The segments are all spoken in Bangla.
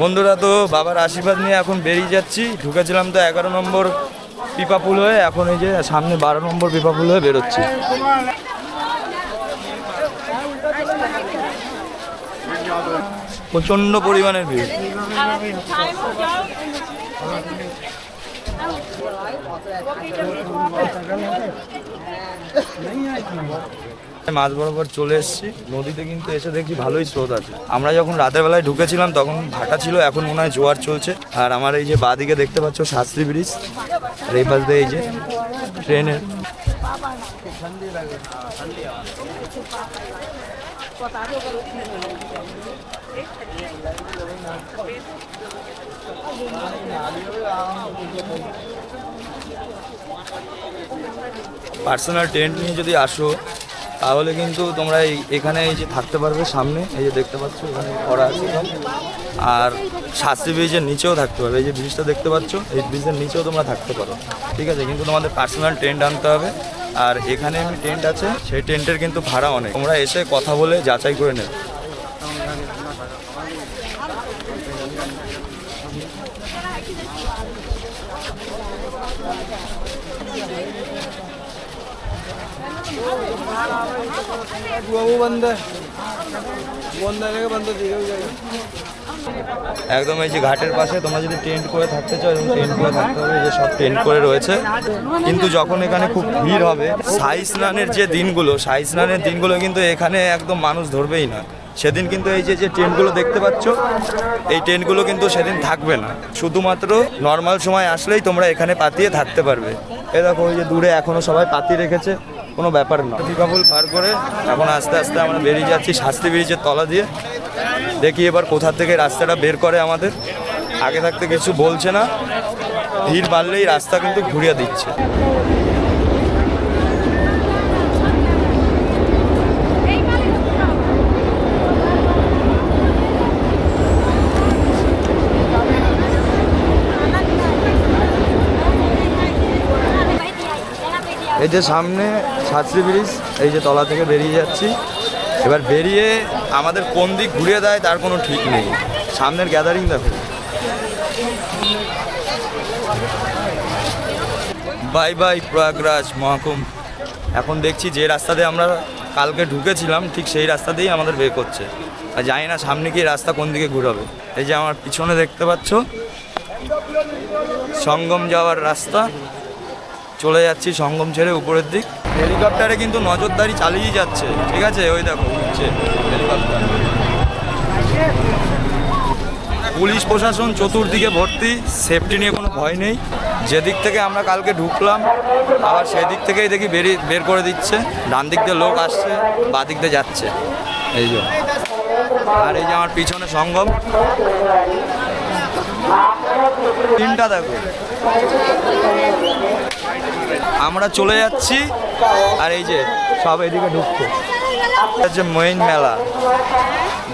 বন্ধুরা, তো বাবার আশীর্বাদ নিয়ে এখন বেরিয়ে যাচ্ছি। ঢুকেছিলাম তো 11 নম্বর পিপা পুল হয়ে, এখন এই যে সামনে 12 নম্বর পিপা পুল হয়ে বেরোচ্ছি। প্রচন্ড পরিমাণের ভিড়। মাঝ বরাবর চলে এসেছি নদীতে, কিন্তু এসে দেখছি ভালোই স্রোত আছে। আমরা যখন রাতের বেলায় ঢুকেছিলাম তখন ভাটা ছিল, এখন মনে হয় জোয়ার চলছে। আর আমার এই যে বাঁদিকে দেখতে পাচ্ছ শাস্ত্রী ব্রিজ, আর এই পাশ দিয়ে এই যে ট্রেনের। পার্সোনাল টেন্ট নিয়ে যদি আসো তাহলে কিন্তু তোমরা এখানে এই যে থাকতে পারবে। সামনে এই যে দেখতে পাচ্ছ এখানে করা আছে, আর শাস্ত্রী ব্রিজের নিচেও থাকতে পারবে। এই যে ব্রিজটা দেখতে পাচ্ছ, এই ব্রিজের নিচেও তোমরা থাকতে পারো, ঠিক আছে। কিন্তু তোমাদের পার্সোনাল টেন্ট আনতে হবে। আর এখানে এমনি টেন্ট আছে, সেই টেন্টের কিন্তু ভাড়া অনেক। তোমরা এসে কথা বলে যাচাই করে নেবে। একদম এই যে ঘাটের পাশে তোমরা যদি টেন্ট করে থাকতে চাও, এবং টেন্ট করে থাকতে হবে, যে সব টেন্ট করে রয়েছে। কিন্তু যখন এখানে খুব ভিড় হবে, শাহী স্নানের যে দিনগুলো, শাহী স্নানের দিনগুলো কিন্তু এখানে একদম মানুষ ধরবেই না। সেদিন কিন্তু এই যে টেন্টগুলো দেখতে পাচ্ছ, এই টেন্টগুলো কিন্তু সেদিন থাকবে না। শুধুমাত্র নর্মাল সময় আসলেই তোমরা এখানে পাতিয়ে থাকতে পারবে। এ দেখো ওই যে দূরে এখনো সবাই পাতি রেখেছে, কোনো ব্যাপার না। পিপা পুল পার করে এখন আস্তে আস্তে আমরা বেরিয়ে যাচ্ছি শাস্ত্রী ব্রিজের তলা দিয়ে। দেখি এবার কোথা থেকে রাস্তাটা বের করে আমাদের। আগে থাকতে কিছু বলছে না, ভিড় বাড়লেই রাস্তা কিন্তু ঘুরিয়ে দিচ্ছে। এই যে সামনে শাস্ত্রী ব্রিজ, এই যে তলা থেকে বেরিয়ে যাচ্ছি। এবার বেরিয়ে আমাদের কোন দিক ঘুরিয়ে দেয় তার কোনো ঠিক নেই। সামনের গ্যাদারিং দেখো। Bye bye Prayagraj Maha Kumbh. এখন দেখছি যে রাস্তা দিয়ে আমরা কালকে ঢুকেছিলাম ঠিক সেই রাস্তা দিয়েই আমাদের বের করছে। আর জানি না সামনে গিয়ে রাস্তা কোন দিকে ঘুরাবে। এই যে আমার পিছনে দেখতে পাচ্ছ সঙ্গম যাওয়ার রাস্তা। চলে যাচ্ছি সঙ্গম ছেড়ে উপরের দিক। হেলিকপ্টারে কিন্তু নজরদারি চালিয়েই যাচ্ছে, ঠিক আছে। ওই দেখো উঠছে হেলিকপ্টার। পুলিশ প্রশাসন চতুর্দিকে ভর্তি, সেফটি নিয়ে কোনো ভয় নেই। যেদিক থেকে আমরা কালকে ঢুকলাম আবার সেদিক থেকেই দেখি বের করে দিচ্ছে। ডান দিক দিয়ে লোক আসছে, বাঁ দিক দিয়ে যাচ্ছে। এই যে, আর এই যে আমার পিছনে সঙ্গম। তিনটা দেখো। আমরা চলে যাচ্ছি, আর এই যে সব এদিকে ঢুকছে। হচ্ছে মেইন মেলা।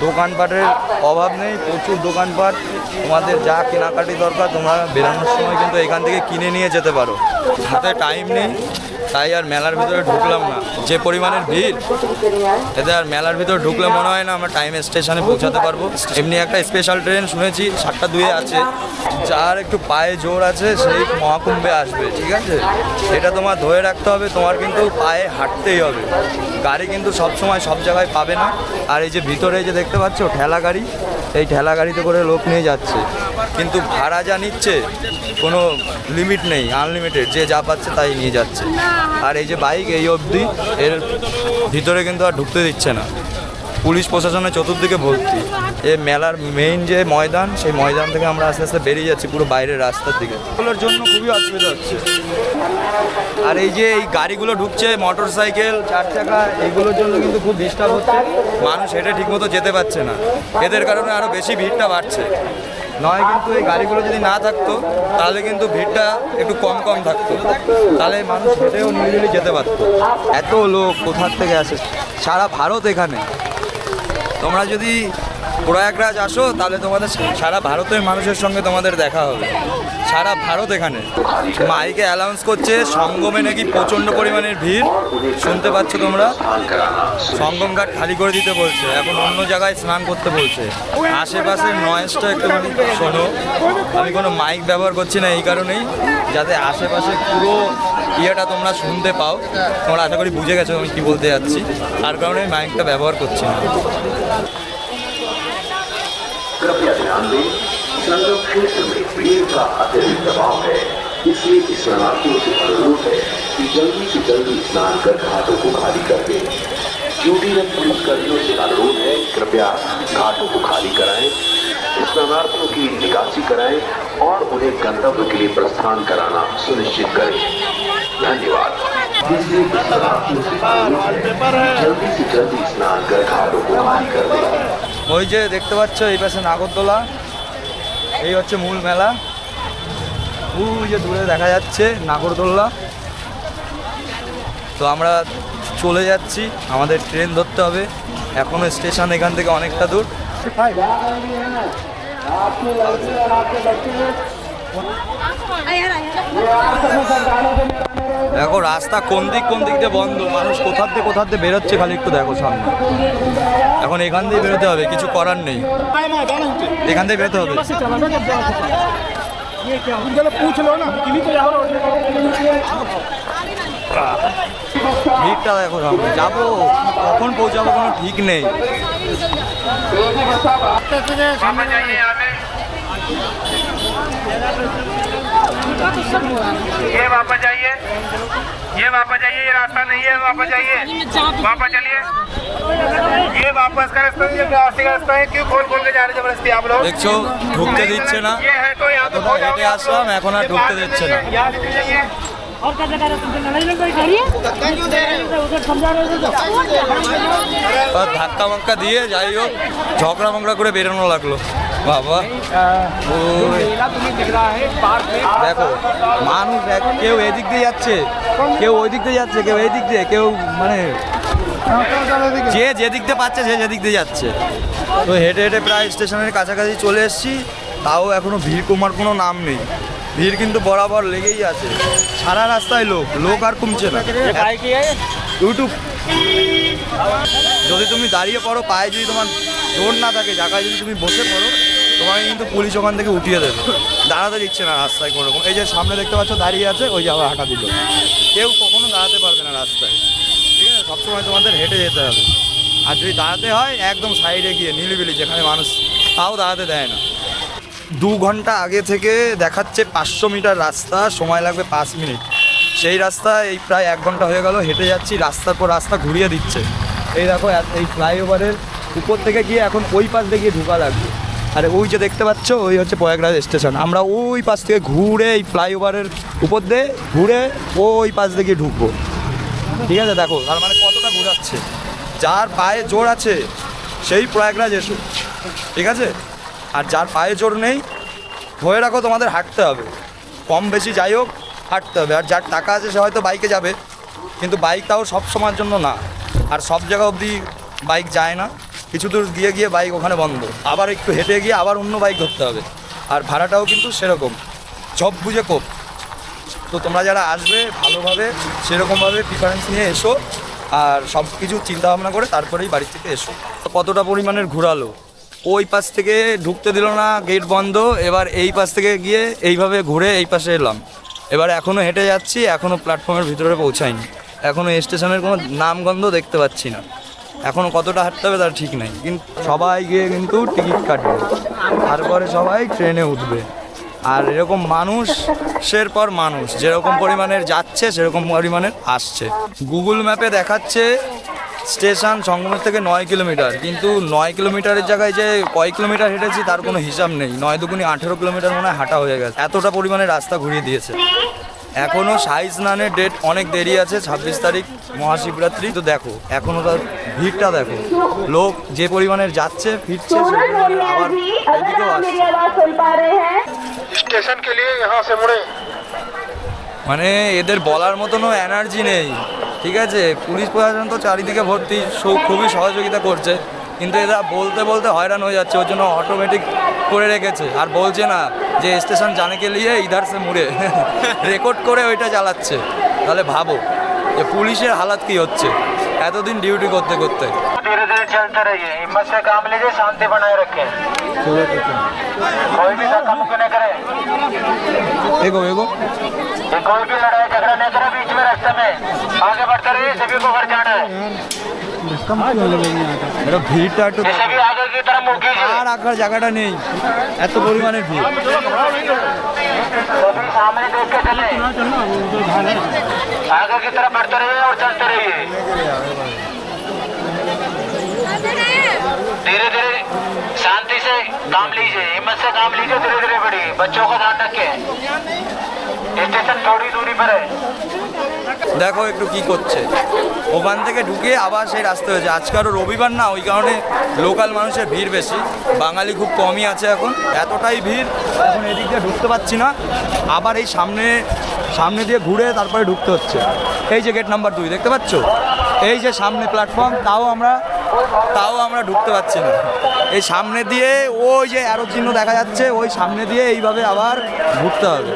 দোকানপাটের অভাব নেই, প্রচুর দোকানপাট। তোমাদের যা কেনাকাটি দরকার তোমরা বেরানোর সময় কিন্তু এখান থেকে কিনে নিয়ে যেতে পারো। হাতে টাইম নেই, তাই আর মেলার ভিতরে ঢুকলাম না। যে পরিমাণের ভিড়, এতে আর মেলার ভিতরে ঢুকলে মনে হয় না আমরা টাইমে স্টেশনে পৌঁছাতে পারবো। এমনি একটা স্পেশাল ট্রেন শুনেছি 7টা 2 আছে। যার একটু পায়ে জোর আছে সেই মহাকুম্ভে আসবে, ঠিক আছে। এটা তোমার ধরে রাখতে হবে, তোমার কিন্তু পায়ে হাঁটতেই হবে। গাড়ি কিন্তু সব সময় সব জায়গায় পাবে না। আর এই যে ভিতরে যে দেখতে পাচ্ছ ঠেলা গাড়ি, এই ঠেলা গাড়িতে করে লোক নিয়ে যাচ্ছে, কিন্তু ভাড়া যা নিচ্ছে কোনো লিমিট নেই, আনলিমিটেড। যে যা পাচ্ছে তাই নিয়ে যাচ্ছে। আর এই যে বাইক এই অবধি, এর ভিতরে কিন্তু আর ঢুকতে দিচ্ছে না। পুলিশ প্রশাসনের চতুর্দিকে ভর্তি। এই মেলার মেইন যে ময়দান, সেই ময়দান থেকে আমরা আস্তে আস্তে বেরিয়ে যাচ্ছি পুরো বাইরের রাস্তার দিকে। এগুলোর জন্য খুবই অসুবিধা হচ্ছে। আর এই যে এই গাড়িগুলো ঢুকছে, মোটর সাইকেল 4 চাকা, এইগুলোর জন্য কিন্তু খুব ডিস্টার্ব হচ্ছে। মানুষ হেঁটে ঠিকমতো যেতে পারছে না। এদের কারণে আরও বেশি ভিড়টা বাড়ছে। নয় কিন্তু এই গাড়িগুলো যদি না থাকতো তাহলে কিন্তু ভিড়টা একটু কম থাকতো, তাহলে মানুষ হেঁটেও নিরিবিলি যেতে পারতো। এত লোক কোথার থেকে আসে, সারা ভারত এখানে। তোমরা যদি প্রয়াগরাজ আসো, তাহলে তোমাদের সারা ভারতের মানুষের সঙ্গে তোমাদের দেখা হবে। সারা ভারত এখানে মাইকে অ্যানাউন্স করছে সঙ্গমে নাকি প্রচণ্ড পরিমাণের ভিড়, শুনতে পাচ্ছ তোমরা। সঙ্গম ঘাট খালি করে দিতে বলছে, এখন অন্য জায়গায় স্নান করতে বলছে। আশেপাশের নয়েজটা একটুখানি শোনো। আমি কোনো মাইক ব্যবহার করছি না এই কারণেই, যাতে আশেপাশে পুরো ইয়েটা তোমরা শুনতে পাও। তোমরা আশা করি বুঝে গেছো আমি কী বলতে যাচ্ছি, তার কারণে মাইকটা ব্যবহার করছি না। कृपया ध्यान दें, संगम क्षेत्र में भीड़ का अत्यधिक दबाव है, इसलिए स्नानार्थियों से अनुरोध है कि जल्दी से जल्दी स्नान कर घाटों को खाली कर दें। ड्यूटीरत पुलिसकर्मियों से अनुरोध है कृपया घाटों को खाली कराएं, स्नानार्थियों की निकासी कराएं और उन्हें गंतव्य के लिए प्रस्थान कराना सुनिश्चित करें। धन्यवाद। इसलिए स्नानार्थियों से अनुरोध है जल्दी से जल्दी स्नान कर घाटों को खाली कर दें। ওই যে দেখতে পাচ্ছ এই পাশে নাগরদোলা, এই হচ্ছে মূল মেলা। ওই যে দূরে দেখা যাচ্ছে নাগরদোলা। তো আমরা চলে যাচ্ছি, আমাদের ট্রেন ধরতে হবে। এখনও স্টেশন এখান থেকে অনেকটা দূর। দেখো রাস্তা কোন দিক দিয়ে বন্ধ, মানুষ কোথার দিয়ে বেরোচ্ছে খালি একটু দেখো সামনে। এখন এখান দিয়ে বেরোতে হবে, কিছু করার নেই, এখান থেকে বেরোতে হবে। ভিড়টা দেখো সামনে, যাবো কখন পৌঁছাবো কোনো ঠিক নেই। ये वापस जाइए, ये रास्ता नहीं है, वापस जाइए, वापस चलिए। ये वापस का रास्ता है, रास्ते का रास्ता है, क्यों खोल के जा रहे जबरदस्ती आप लोग? দেখছো ঢুকতে দিচ্ছে না, ये है तो यहाँ तो হেঁটে আসলাম, এখন আর ঢুকতে দিচ্ছে না। यहाँ से जाइए। और क्या जगह उधर समझा रहे আর ধাক্কা মাক্কা দিয়ে যাই হোক ঝগড়া মগড়া করে বেরোনো লাগলো। বাবা ওই দেখো মানুষ কেউ এদিক দিয়ে যাচ্ছে, কেউ ওই দিক দিয়ে যাচ্ছে, কেউ এই দিক দিয়ে, কেউ মানে যে যেদিক দিয়ে পাচ্ছে সে যেদিক দিয়ে যাচ্ছে। তো হেঁটে হেঁটে প্রায় স্টেশনের কাছাকাছি চলে এসেছি, তাও এখনো ভিড় কমার কোনো নাম নেই। ভিড় কিন্তু বরাবর লেগেই আছে, সারা রাস্তায় লোক আর কমছে না। ইউটিউব যদি তুমি দাঁড়িয়ে পড়ো, পায়ে যদি তোমার জোর না থাকে, জায়গায় যদি তুমি বসে পড়ো, তোমাকে কিন্তু পুলিশ ওখান থেকে উঠিয়ে দেবে। দাঁড়াতে দিচ্ছে না রাস্তায় কোনো রকম। এই যে সামনে দেখতে পাচ্ছ দাঁড়িয়ে আছে, ওই যে আবার হাঁটা দিল। কেউ কখনো দাঁড়াতে পারবে না রাস্তায়, ঠিক আছে? সবসময় তোমাদের হেঁটে যেতে হবে। আর যদি দাঁড়াতে হয় একদম সাইডে গিয়ে নিলিবিলি, যেখানে মানুষ তাও দাঁড়াতে দেয় না। 2 ঘন্টা আগে থেকে দেখাচ্ছে 500 মিটার রাস্তা, সময় লাগবে 5 মিনিট। সেই রাস্তা এই প্রায় 1 ঘন্টা হয়ে গেল হেঁটে যাচ্ছি, রাস্তার পর রাস্তা ঘুরিয়ে দিচ্ছে। এই দেখো এই ফ্লাইওভারের উপর থেকে গিয়ে এখন ওই পাশ দিয়ে গিয়ে ঢোকা লাগবে। আর ওই যে দেখতে পাচ্ছ ওই হচ্ছে প্রয়াগরাজ স্টেশন। আমরা ওই পাশ থেকে ঘুরে এই ফ্লাইওভারের উপর দিয়ে ঘুরে ওই পাশ দিয়ে গিয়ে ঢুকবো, ঠিক আছে? দেখো তার মানে কতটা ঘোরাচ্ছে। যার পায়ে জোর আছে সেই প্রয়াগরাজ এসো, ঠিক আছে? আর যার পায়ে জোর নেই, ধরে রাখো তোমাদের হাঁটতে হবে, কম বেশি যাই হোক হাঁটতে হবে। আর যার টাকা আছে সে হয়তো বাইকে যাবে, কিন্তু বাইকটাও সব সময়ের জন্য না, আর সব জায়গা অবধি বাইক যায় না। কিছু দূর গিয়ে বাইক ওখানে বন্ধ, আবার একটু হেঁটে গিয়ে আবার অন্য বাইক ধরতে হবে। আর ভাড়াটাও কিন্তু সেরকম, সব বুঝে কোপ। তো তোমরা যারা আসবে ভালোভাবে সেরকমভাবে প্রিফারেন্স নিয়ে এসো, আর সব কিছু চিন্তাভাবনা করে তারপরেই বাড়ি থেকে এসো। কতটা পরিমাণের ঘোরালো, ওই পাশ থেকে ঢুকতে দিল না, গেট বন্ধ। এবার এই পাশ থেকে গিয়ে এইভাবে ঘুরে এই পাশে এলাম। এবার এখনও হেঁটে যাচ্ছি, এখনও প্ল্যাটফর্মের ভিতরে পৌঁছাইনি, এখনও স্টেশনের কোনো নামগন্ধ দেখতে পাচ্ছি না। এখনও কতটা হাঁটতে হবে তার ঠিক নাই। কিন্তু সবাই গিয়ে কিন্তু টিকিট কাটবে, তারপরে সবাই ট্রেনে উঠবে। আর এরকম মানুষের পর মানুষ যেরকম পরিমাণের যাচ্ছে সেরকম পরিমাণের আসছে। গুগল ম্যাপে দেখাচ্ছে স্টেশন সঙ্গমের থেকে 9 কিলোমিটার, কিন্তু 9 কিলোমিটারের জায়গায় যে কয় কিলোমিটার হেঁটেছি তার কোনো হিসাব নেই। 9 দুগুণে 18 কিলোমিটার মনে হয় হাঁটা হয়ে গেছে, এতটা পরিমাণে রাস্তা ঘুরিয়ে দিয়েছে। এখনও শাহী স্নানের ডেট অনেক দেরি আছে, 26 তারিখ মহাশিবরাত্রি। তো দেখো এখনও তার ভিড়টা দেখো, লোক যে পরিমাণের যাচ্ছে ফিরছে, আবার এদিকেও আসছে। स्टेशन के लिए यहाँ से मुड़े। মানে এদের বলার মতনও এনার্জি নেই, ঠিক আছে? পুলিশ প্রশাসন তো চারিদিকে ভর্তি, খুবই সহযোগিতা করছে, কিন্তু এরা বলতে বলতে হয়রান হয়ে যাচ্ছে, ওর জন্য অটোমেটিক করে রেখেছে আর বলছে না যে স্টেশন জানে কে লিয়ে ইধার সে মুড়ে রেকর্ড করে ওইটা চালাচ্ছে। তাহলে ভাবো যে পুলিশের হালাত কি হচ্ছে এতদিন ডিউটি করতে করতে। धीरे धीरे चलते रहिए, हिम्मत से काम लीजिए, शांति बनाए रखें, कोई भी धक्का मुक्की नहीं करे, एगो एगो ये कोई भी लड़ाई झगड़ा नहीं करे बीच में रास्ते में, आगे बढ़ते रहिए, सभी को घर जाना है, এটা ভিড়টা একটু जैसे भी आगे की तरफ मुड़ कीजिए, আর রাখার জায়গাটা নেই, এত পরিমাণের ভিড়। सभी सामने देख के चले, आगे की तरफ बढ़ते रहिए और चलते रहिए, धीरे धीरे शांति से काम लीजिए, हिम्मत से काम लीजिए, धीरे धीरे बढ़िए, बच्चों का ध्यान रखें, स्टेशन थोड़ी दूरी पर है। দেখো একটু কি করছে, ওখান থেকে ঢুকে আবার সেই রাস্তা হয়েছে। আজকে আরও রবিবার না, ওই কারণে লোকাল মানুষের ভিড় বেশি, বাঙালি খুব কমই আছে এখন। এতটাই ভিড় এখন এদিক দিয়ে ঢুকতে পারছি না, আবার এই সামনে দিয়ে ঘুরে তারপরে ঢুকতে হচ্ছে। এই যে গেট নাম্বার 2 দেখতে পাচ্ছ, এই যে সামনে প্ল্যাটফর্ম, তাও আমরা ঢুকতে পারছি না। এই সামনে দিয়ে ওই যে অ্যারো চিহ্ন দেখা যাচ্ছে, ওই সামনে দিয়ে এইভাবে আবার ঘুরতে হবে।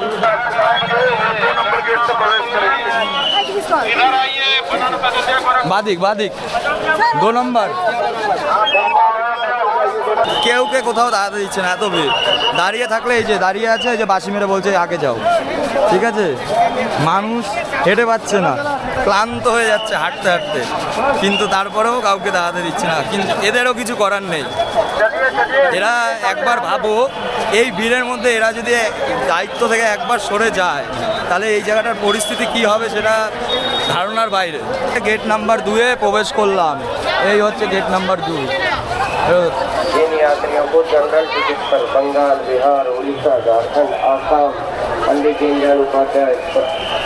বাদিক 2 নম্বর। কেউ কোথাও দাঁড়াতে দিচ্ছে না, এত ভিড়। দাঁড়িয়ে থাকলে এই যে দাঁড়িয়ে আছে, এই যে বাঁশি মেরে বলছে আগে যাও, ঠিক আছে। মানুষ হেঁটে পাচ্ছে না, ক্লান্ত হয়ে যাচ্ছে হাঁটতে হাঁটতে, কিন্তু তারপরেও কাউকে দাঁড়াতে দিচ্ছে না। কিন্তু এদেরও কিছু করার নেই। এরা একবার ভাবো, এই ভিড়ের মধ্যে এরা যদি দায়িত্ব থেকে একবার সরে যায় তাহলে এই জায়গাটার পরিস্থিতি কি হবে সেটা ধারণার বাইরে। গেট নাম্বার 2-এ প্রবেশ করলাম, এই হচ্ছে গেট নাম্বার 2। इन यात्रियों को जनरल टिकट पर बंगाल, बिहार, उड़ीसा, झारखंड, आसाम, पंडित दीनदयाल उपाध्याय,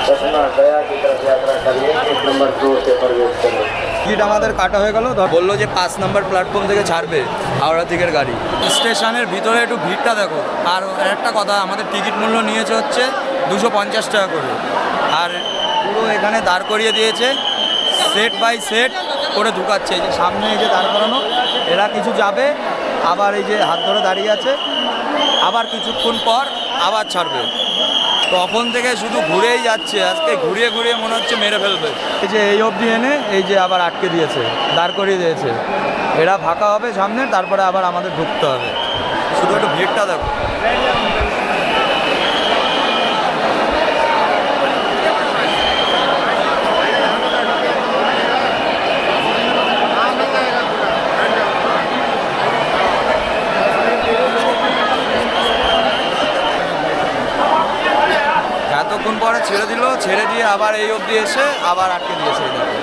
पटना, गया की तरफ यात्रा करने गेट नंबर 2 से प्रवेश करें। টিকিট আমাদের কাটা হয়ে গেল, বললো যে 5 নম্বর প্ল্যাটফর্ম থেকে ছাড়বে হাওড়া দিকের গাড়ি। স্টেশনের ভিতরে একটু ভিড়টা দেখো। আর একটা কথা, আমাদের টিকিট মূল্য নিয়েছে হচ্ছে 250 টাকা করে, আর পুরো এখানে দাঁড় করিয়ে দিয়েছে, সেট বাই সেট করে ঢুকাচ্ছে। এই যে সামনে এই যে দাঁড় করানো, এরা কিছু যাবে, আবার এই যে হাত ধরে দাঁড়িয়ে আছে, আবার কিছুক্ষণ পর আবার ছাড়বে। তখন থেকে শুধু ঘুরেই যাচ্ছে, আজকে ঘুরিয়ে ঘুরিয়ে মনে হচ্ছে মেরে ফেলবে। এই যে এই অবধি এনে এই যে আবার আটকে দিয়েছে, দাঁড় করিয়ে দিয়েছে। এরা ফাঁকা হবে সামনে, তারপরে আবার আমাদের ঢুকতে হবে। শুধু একটু ভিড়টা দেখো। এতক্ষণ পরে ছেড়ে দিল, ছেড়ে দিয়ে আবার এই অবধি এসে আবার আটকে দিয়েছে। এই দেখো।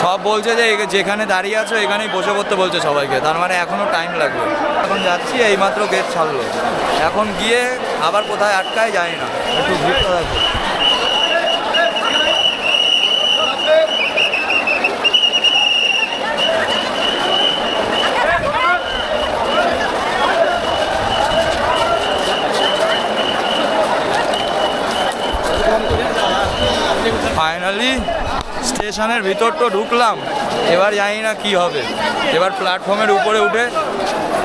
সব বলছে যে যেখানে দাঁড়িয়ে আছো এখানেই বসে পড়তে বলছে সবাইকে, তার মানে এখনও টাইম লাগবে। এখন যাচ্ছি, এইমাত্র গেট ছাড়লো, এখন গিয়ে আবার কোথায় আটকায় যায় না। একটু ভিড়টা দেখো। ফাইনালি স্টেশনের ভিতর তো ঢুকলাম, এবার জানি না কি হবে। এবার প্ল্যাটফর্মের উপরে উঠে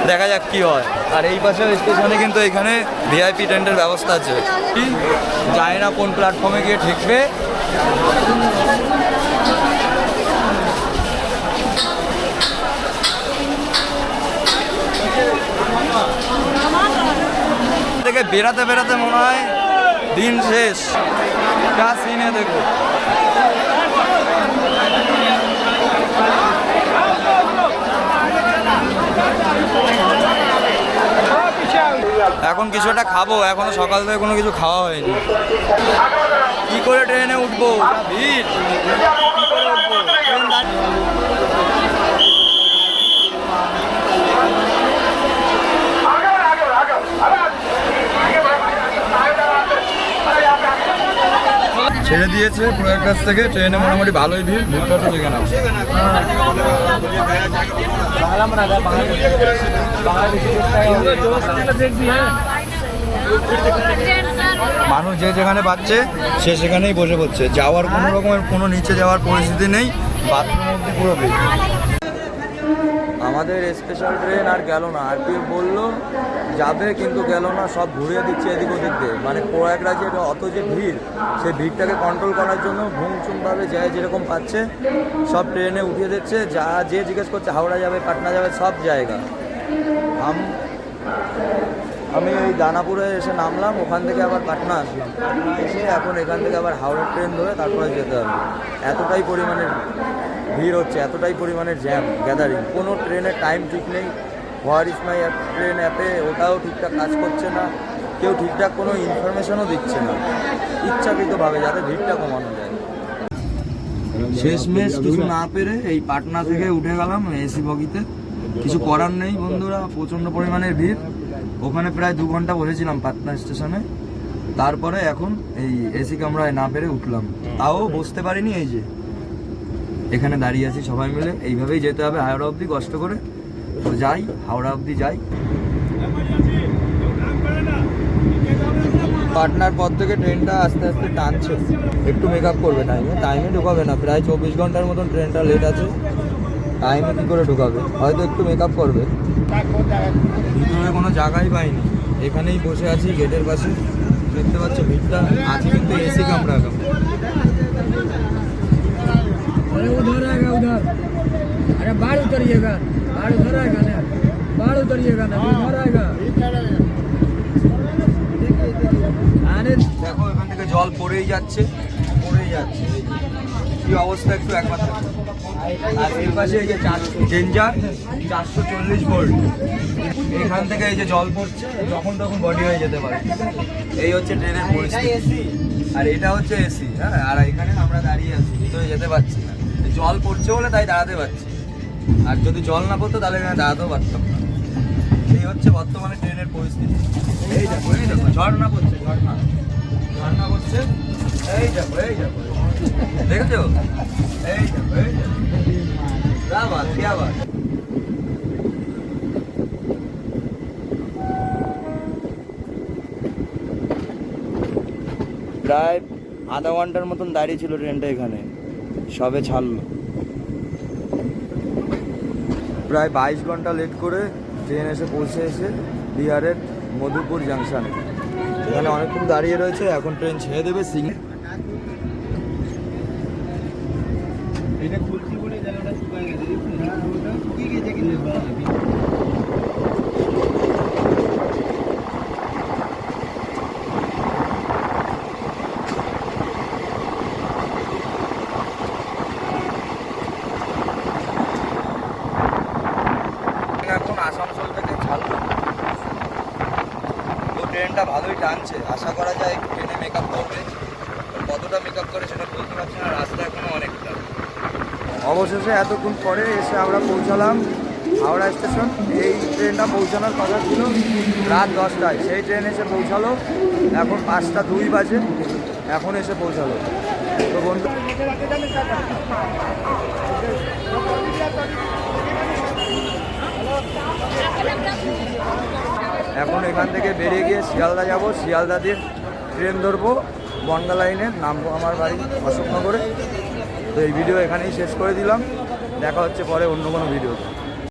দেখা যাক কি হয়। আর এই পাশে স্টেশনে কিন্তু এখানে ভিআইপি টেন্টের ব্যবস্থা আছে, জানি না কোন প্ল্যাটফর্মে গিয়ে ঠেকবে। থেকে বেরাতে বেরাতে মনে হয় দিন শেষ। क्या सीन है देखो। এখন কিছু একটা খাবো, এখনো সকাল থেকে কোনো কিছু খাওয়া হয়নি। কি করে ট্রেনে উঠবো, ভিড়, কি করে উঠবো? ছেড়ে দিয়েছে প্রয়াগ কাছ থেকে, ট্রেনে মোটামুটি ভালোই ভিড়টা তো দেখে নাও। মানুষ যে যেখানে পাচ্ছে সে সেখানেই বসে পড়ছে, যাওয়ার কোনো রকমের কোনো নিচে যাওয়ার পরিস্থিতি নেই, বাথরুম অব্দি পুরো ভিড়। আমাদের স্পেশাল ট্রেন আর গেল না, আরপিএফ বললো যাবে কিন্তু গেল না, সব ঘুরিয়ে দিচ্ছে এদিক ওদিক দিয়ে। মানে প্রয়াগরাজে অত যে ভিড়, সেই ভিড়টাকে কন্ট্রোল করার জন্য ভুমচুমভাবে যায় যেরকম পাচ্ছে সব ট্রেনে উঠিয়ে দিচ্ছে। যা যে জিজ্ঞেস করছে হাওড়া যাবে, পাটনা যাবে, সব জায়গা। আমি এই দানাপুরে এসে নামলাম, ওখান থেকে আবার পাটনা আসলাম, পাটনা এসে এখন এখান থেকে আবার হাওড়ার ট্রেন ধরে তারপরে যেতে হবে। এতটাই পরিমাণের ভিড় হচ্ছে, এতটাই পরিমাণের জ্যাম গ্যাদারিং, কোনো ট্রেনের টাইম ঠিক নেই। হোয়ার ইজ মাই ট্রেন অ্যাপে ওটাও ঠিকঠাক কাজ করছে না, কেউ ঠিকঠাক কোনো ইনফরমেশনও দিচ্ছে না ইচ্ছাকৃতভাবে, যাতে ভিড়টা কমানো যায়। শেষমেশ কিছু না পেরে এই পাটনা থেকে উঠে গেলাম এসি বগিতে। কিছু করার নেই বন্ধুরা, প্রচণ্ড পরিমাণের ভিড়। ওখানে প্রায় 2 ঘন্টা বসেছিলাম পাটনা স্টেশনে, তারপরে এখন এই এসি কামরায় না পেরে উঠলাম। তাও বসতে পারিনি, এই যে এখানে দাঁড়িয়ে আছি সবাই মিলে। এইভাবেই যেতে হবে হাওড়া অবধি, কষ্ট করে তো যাই, হাওড়া অবধি যাই। পাটনার পর থেকে ট্রেনটা আস্তে আস্তে টানছে, একটু মেকআপ করবে টাইমে ঢুকাবে না, প্রায় 24 ঘন্টার মতন ট্রেনটা লেট আছে। টাইমে কী করে ঢুকাবে, হয়তো একটু মেকআপ করবে। ভিতরে কোনো জায়গাই পাইনি, এখানেই বসে আছি গেটের পাশে, দেখতে পাচ্ছ ভিড়টা আছে, কিন্তু এসি কামরা। अरे उधर आएगा उधर, अरे बाढ़ उतरिएगा, बाढ़ उधर आएगा ना, बाढ़ उतरिएगा ना, उधर आएगा। अरे দেখো এখান থেকে জল পড়েই যাচ্ছে। কি অবস্থা একটু একবার দেখো। আর এর পাশে এই যে ডেঞ্জার 440 ভোল্ট, এখান থেকে এই যে জল পড়ছে, যখন তখন বডি হয়ে যেতে পারে। এই হচ্ছে ট্রেনের পরিস্থিতি। আর এটা হচ্ছে এসি, হ্যাঁ। আর এখানে আমরা দাঁড়িয়ে আছি, ভিতরে যেতে পারছি না, জল পড়ছে বলে তাই দাঁড়াতে পারছি। আর যদি জল না পড়তো তাহলে এখানে দাঁড়াতেও পারতাম না। এই হচ্ছে বর্তমানে ট্রেনের পরিস্থিতি। এই দেখো ঝর্ণা পড়ছে, ঝর্ণা পড়ছে, এই দেখো দেখেছো, এই দেখো क्या बात। প্রায় আধা ঘন্টার মতন দাঁড়িয়ে ছিল ট্রেনটা, এখানে সবে ছাড়লো। প্রায় 22 ঘন্টা লেট করে ট্রেন এসে পৌঁছেছে বিহারের মধুপুর জাংশনে। এখানে অনেকক্ষণ দাঁড়িয়ে রয়েছে, এখন ট্রেন ছেড়ে দেবে সিগনে। এখন আসানসোল থেকে ছাড়লো, তো ট্রেনটা ভালোই টানছে। আশা করা যায় ট্রেনে মেকআপ করবে, কতটা মেকআপ করে সেটা বলতে পারছি না, রাস্তা এখনো অনেকটা। অবশেষে এতক্ষণ পরে এসে আমরা পৌঁছালাম হাওড়া স্টেশন। এই ট্রেনটা পৌঁছানোর কথা ছিল রাত 10টায়, সেই ট্রেন এসে পৌঁছালো এখন 5টা 2 বাজে, এখন এসে পৌঁছালো। তো বন্ধু এখন এখান থেকে বেরিয়ে গিয়ে শিয়ালদা যাব, শিয়ালদা দিয়ে ট্রেন ধরবো, বনগা লাইনের নামবো, আমার বাড়ি অশোকনগরে। তো এই ভিডিও এখানেই শেষ করে দিলাম, দেখা হচ্ছে পরে অন্য কোনো ভিডিওতে।